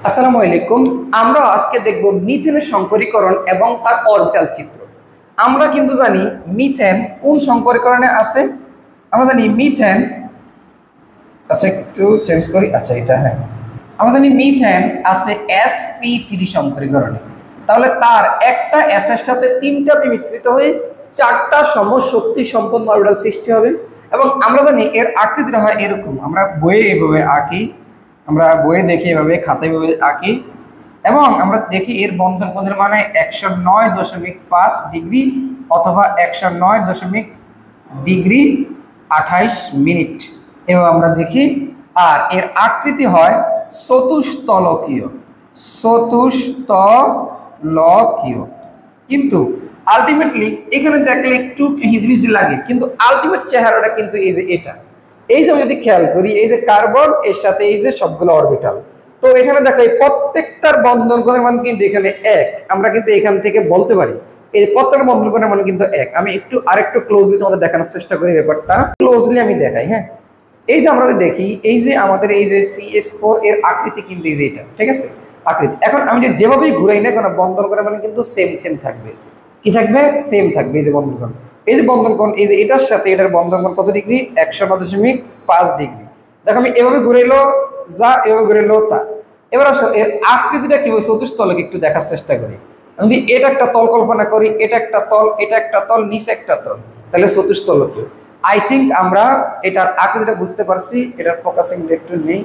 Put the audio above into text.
আসসালামু আলাইকুম। আমরা আজকে দেখব মিথেনের সংকরীকরণ এবং তার অরবিটাল চিত্র। আমরা কিন্তু জানি মিথেন কোন সংকরীকরণে আছে। আমরা জানি মিথেন, আচ্ছা একটু চেঞ্জ করি, আচ্ছা এটা হ্যাঁ, আমরা জানি মিথেন আছে sp3 সংকরীকরণে। তাহলে তার একটা এস এর সাথে তিনটা পি মিশ্রিত হয়ে চারটা সমশক্তি সম্পন্ন অরবিটাল সৃষ্টি হবে। এবং আমরা জানি এর আকৃতিটা হয় এরকম, আমরা বইয়ে এভাবে আঁকি, আমরা বইয়ে দেখি এভাবে, খাতায় এভাবে আঁকি। এবং আমরা দেখি এর বন্ধন কোণের মানে 109.5 ডিগ্রি অথবা 109.28 ডিগ্রি। এভাবে আমরা দেখি। আর এর আকৃতি হয় চতুস্তলকীয়, চতুস্তলকীয়। কিন্তু আলটিমেটলি এখানে দেখলে একটু হিজবিজি লাগে, কিন্তু আলটিমেট চেহারাটা কিন্তু এই যে এটা, এই যে আমি যদি খেয়াল করি, এই যে কার্বন এর সাথে এই যে সবগুলো অরবিটাল, তো এখানে দেখো এই প্রত্যেকটার বন্ধন কোণের মান কিন্তু এখানে এক। আমরা কিন্তু এখান থেকে বলতে পারি এই প্রত্যেকটা বন্ধন কোণের মান কিন্তু এক। আমি একটু আরেকটু ক্লোজলি তোমাদের দেখানোর চেষ্টা করি, ব্যাপারটা ক্লোজলি আমি দেখাই। হ্যাঁ, এই যে আমরা দেখি এই যে আমাদের এই যে CH4 এর আকৃতি কিন্তু এই যে এটা, ঠিক আছে আকৃতি। এখন আমি যেভাবেই ঘুরাই না কেন বন্ধন কোণের মানে কিন্তু সেম সেম থাকবে। কি থাকবে? সেম থাকবে। এই যে বন্ধন কোণ, এই যে বন্ধন কোণ, এই যে এটার সাথে এটার বন্ধন কোণ কত ডিগ্রি? 109.5 ডিগ্রি। দেখো আমি এভাবে ঘুরাইলো যা, এভাবে ঘুরাইলো তা। এবার আসো এর আকৃতিটা কি হয় চতুস্তলকে একটু দেখার চেষ্টা করি। আমি যদি এটা একটা তল কল্পনা করি, এটা একটা তল, এটা একটা তল, নিচে একটা তল, তাহলে চতুস্তলকীয়। আই থিঙ্ক আমরা এটার আকৃতিটা বুঝতে পারছি। এটার ফোকাসিং একটু নেই।